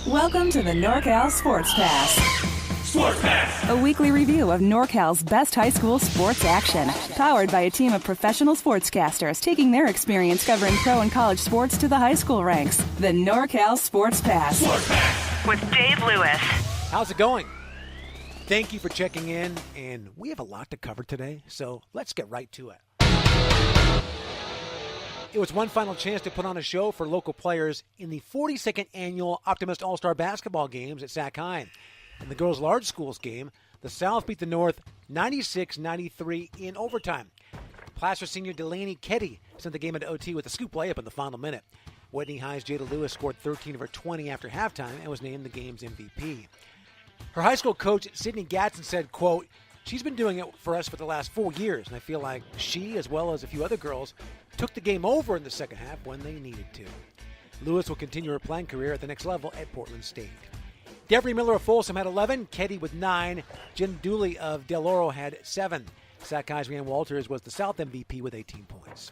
Welcome to the NorCal SportsPass. SportsPass! A weekly review of NorCal's best high school sports action. Powered by a team of professional sportscasters taking their experience covering pro and college sports to the high school ranks. The NorCal SportsPass. SportsPass! With Dave Lewis. How's it going? Thank you for checking in, and we have a lot to cover today, so let's get right to it. It was one final chance to put on a show for local players in the 42nd annual Optimist All-Star Basketball Games at Sac High. In the girls' large schools game, the South beat the North 96-93 in overtime. Placer senior Delaney Ketty sent the game into OT with a scoop layup in the final minute. Whitney High's Jada Lewis scored 13 of her 20 after halftime and was named the game's MVP. Her high school coach, Sydney Gatson, said, quote, "She's been doing it for us for the last 4 years, and I feel like she, as well as a few other girls, took the game over in the second half when they needed to." Lewis will continue her playing career at the next level at Portland State. Devery Miller of Folsom had 11, Ketty with 9, Jen Dooley of Del Oro had 7. Sac High's Rhiannon Walters was the South MVP with 18 points.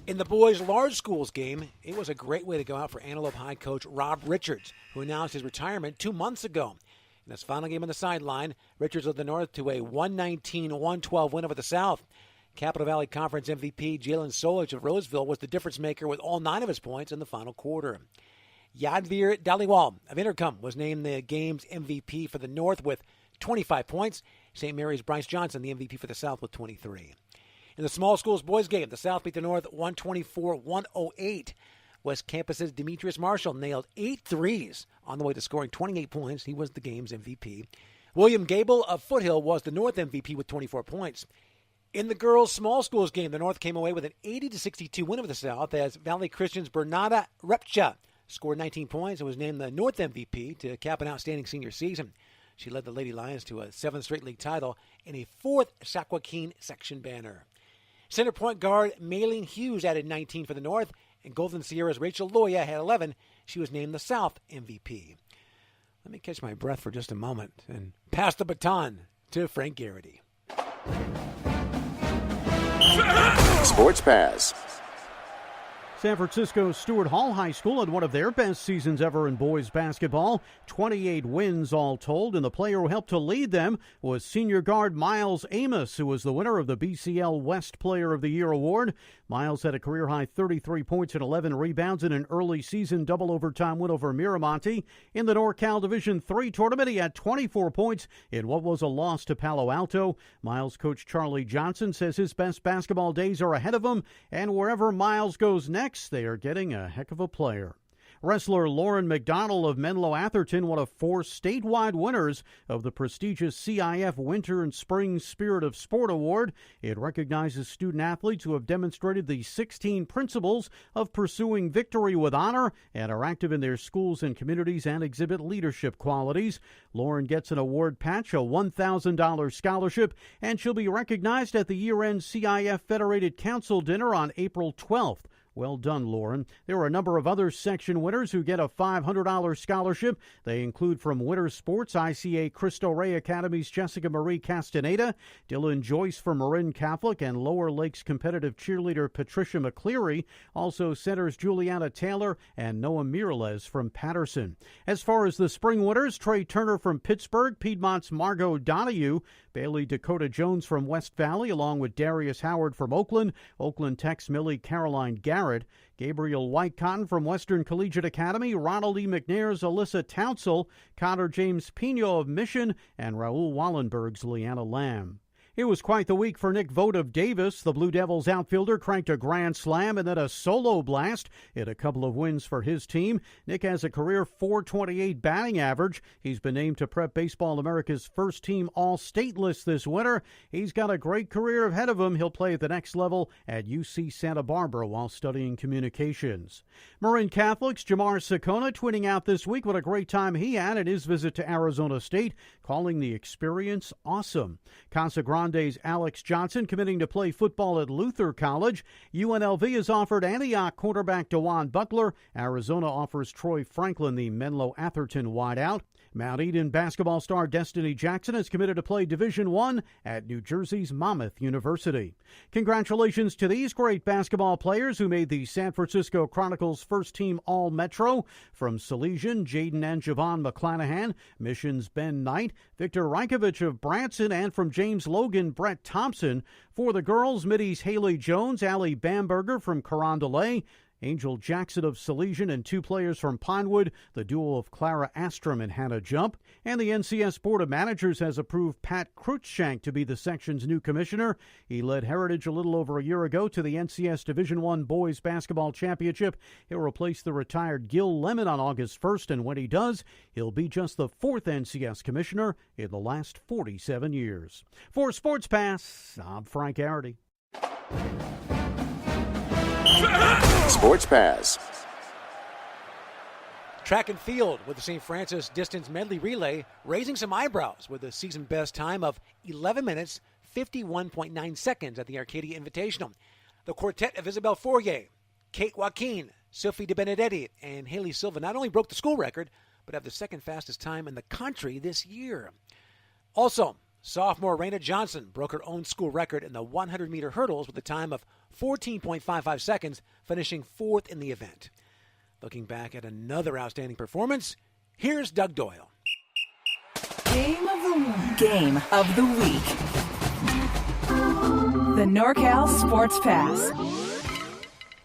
In the boys' large schools game, it was a great way to go out for Antelope High coach Rob Richards, who announced his retirement 2 months ago. In his final game on the sideline, Richards led the North to a 119-112 win over the South. Capital Valley Conference MVP Jalen Solich of Roseville was the difference maker with all 9 of his points in the final quarter. Yadvir Dhaliwal of Intercom was named the game's MVP for the North with 25 points. St. Mary's Bryce Johnson, the MVP for the South, with 23. In the small schools boys game, the South beat the North 124-108. West Campus's Demetrius Marshall nailed 8 threes on the way to scoring 28 points. He was the game's MVP. William Gable of Foothill was the North MVP with 24 points. In the girls' small schools game, the North came away with an 80-62 win over the South as Valley Christian's Bernada Repcha scored 19 points and was named the North MVP to cap an outstanding senior season. She led the Lady Lions to a 7th straight league title and a 4th Sac Joaquin section banner. Center point guard Maylene Hughes added 19 for the North, and Golden Sierra's Rachel Loya had 11. She was named the South MVP. Let me catch my breath for just a moment and pass the baton to Frank Garrity. SportsPass. San Francisco's Stewart Hall High School had one of their best seasons ever in boys basketball. 28 wins all told, and the player who helped to lead them was senior guard Miles Amos, who was the winner of the BCL West Player of the Year award. Miles had a career-high 33 points and 11 rebounds in an early season double overtime win over Miramonte. In the NorCal Division III tournament, he had 24 points in what was a loss to Palo Alto. Miles coach Charlie Johnson says his best basketball days are ahead of him, and wherever Miles goes next, they are getting a heck of a player. Wrestler Lauren McDonald of Menlo Atherton, one of 4 statewide winners of the prestigious CIF Winter and Spring Spirit of Sport Award. It recognizes student athletes who have demonstrated the 16 principles of pursuing victory with honor and are active in their schools and communities and exhibit leadership qualities. Lauren gets an award patch, a $1,000 scholarship, and she'll be recognized at the year-end CIF Federated Council dinner on April 12th. Well done, Lauren. There are a number of other section winners who get a $500 scholarship. They include from Winter Sports, ICA Cristo Rey Academy's Jessica Marie Castaneda, Dylan Joyce from Marin Catholic, and Lower Lakes competitive cheerleader Patricia McCleary. Also centers Juliana Taylor and Noah Miralez from Patterson. As far as the spring winners, Trey Turner from Pittsburgh, Piedmont's Margot Donahue, Bailey Dakota Jones from West Valley, along with Darius Howard from Oakland, Oakland Tech's Millie Caroline Garrett, Gabriel Whitecotton from Western Collegiate Academy, Ronald E. McNair's Alyssa Tounsell, Connor James Pino of Mission, and Raul Wallenberg's Leanna Lamb. It was quite the week for Nick Vogt of Davis. The Blue Devils outfielder cranked a grand slam and then a solo blast in a couple of wins for his team. Nick has a career .428 batting average. He's been named to Prep Baseball America's first-team All-State list this winter. He's got a great career ahead of him. He'll play at the next level at UC Santa Barbara while studying communications. Marin Catholic's Jamar Sakona twinning out this week. What a great time he had at his visit to Arizona State, calling the experience awesome. Casa Grande Grande's Alex Johnson committing to play football at Luther College. UNLV has offered Antioch quarterback DeJuan Butler. Arizona offers Troy Franklin, the Menlo Atherton wideout. Mount Eden basketball star Destiny Jackson is committed to play Division I at New Jersey's Monmouth University. Congratulations to these great basketball players who made the San Francisco Chronicles first-team All-Metro. From Salesian, Jaden and Javon McClanahan, Mission's Ben Knight, Victor Rajkovic of Branson, and from James Logan, Brett Thompson. For the girls, Middy's Haley Jones, Allie Bamberger from Carondelet, Angel Jackson of Salesian, and 2 players from Pinewood, the duo of Clara Astrom and Hannah Jump. And the NCS Board of Managers has approved Pat Cruikshank to be the section's new commissioner. He led Heritage a little over a year ago to the NCS Division I Boys Basketball Championship. He'll replace the retired Gil Lemon on August 1st, and when he does, he'll be just the 4th NCS commissioner in the last 47 years. For Sports Pass, I'm Frank Garrity. Sports Pass. Track and field with the St. Francis Distance Medley Relay raising some eyebrows with a season best time of 11 minutes, 51.9 seconds at the Arcadia Invitational. The quartet of Isabel Fourier, Kate Joaquin, Sophie De Benedetti, and Haley Silva not only broke the school record, but have the second fastest time in the country this year. Also, sophomore Raina Johnson broke her own school record in the 100-meter hurdles with a time of 14.55 seconds, finishing 4th in the event. Looking back at another outstanding performance, here's Doug Doyle. Game of the week. The NorCal Sports Pass.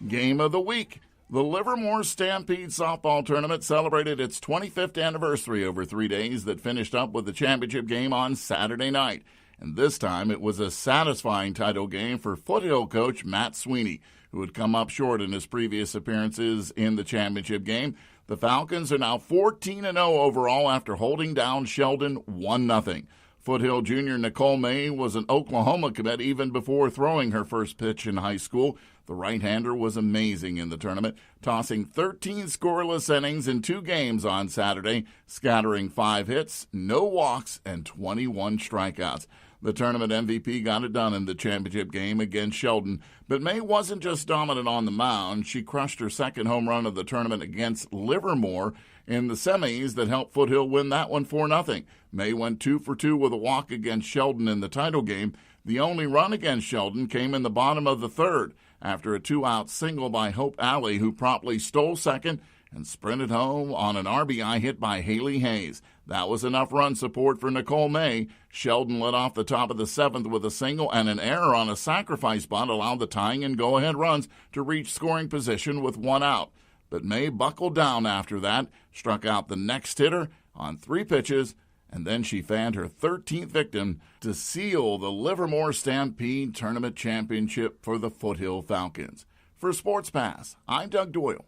Game of the week. The Livermore Stampede softball tournament celebrated its 25th anniversary over 3 days that finished up with the championship game on Saturday night. And this time it was a satisfying title game for Foothill coach Matt Sweeney, who had come up short in his previous appearances in the championship game. The Falcons are now 14-0 overall after holding down Sheldon 1-0. Foothill junior Nicole May was an Oklahoma commit even before throwing her first pitch in high school. The right-hander was amazing in the tournament, tossing 13 scoreless innings in 2 games on Saturday, scattering 5 hits, no walks, and 21 strikeouts. The tournament MVP got it done in the championship game against Sheldon, but May wasn't just dominant on the mound. She crushed her second home run of the tournament against Livermore in the semis that helped Foothill win that one 4-0. May went 2 for 2 with a walk against Sheldon in the title game. The only run against Sheldon came in the bottom of the third after a 2-out single by Hope Alley, who promptly stole second and sprinted home on an RBI hit by Haley Hayes. That was enough run support for Nicole May. Sheldon led off the top of the 7th with a single, and an error on a sacrifice bunt allowed the tying and go-ahead runs to reach scoring position with 1 out. But May buckled down after that, struck out the next hitter on 3 pitches, and then she fanned her 13th victim to seal the Livermore Stampede Tournament Championship for the Foothill Falcons. For Sports Pass, I'm Doug Doyle.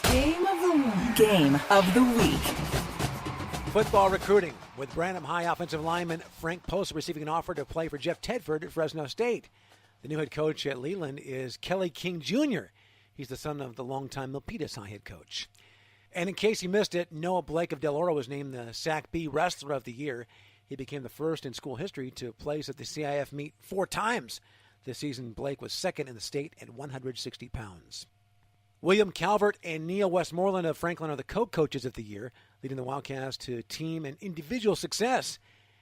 Game of the week. Football recruiting with Branham High offensive lineman Frank Post receiving an offer to play for Jeff Tedford at Fresno State. The new head coach at Leland is Kelly King Jr. He's the son of the longtime Milpitas High head coach. And in case you missed it, Noah Blake of Del Oro was named the Sac B Wrestler of the Year. He became the first in school history to place at the CIF meet 4 times. This season, Blake was second in the state at 160 pounds. William Calvert and Neil Westmoreland of Franklin are the co-coaches of the year, leading the Wildcats to team and individual success.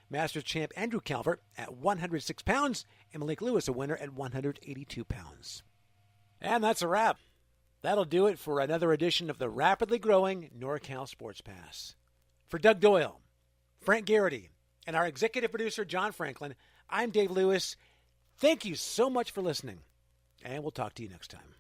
Masters champ Andrew Calvert at 106 pounds and Malik Lewis a winner at 182 pounds. And that's a wrap. That'll do it for another edition of the rapidly growing NorCal Sports Pass. For Doug Doyle, Frank Garrity, and our executive producer John Franklin, I'm Dave Lewis. Thank you so much for listening, and we'll talk to you next time.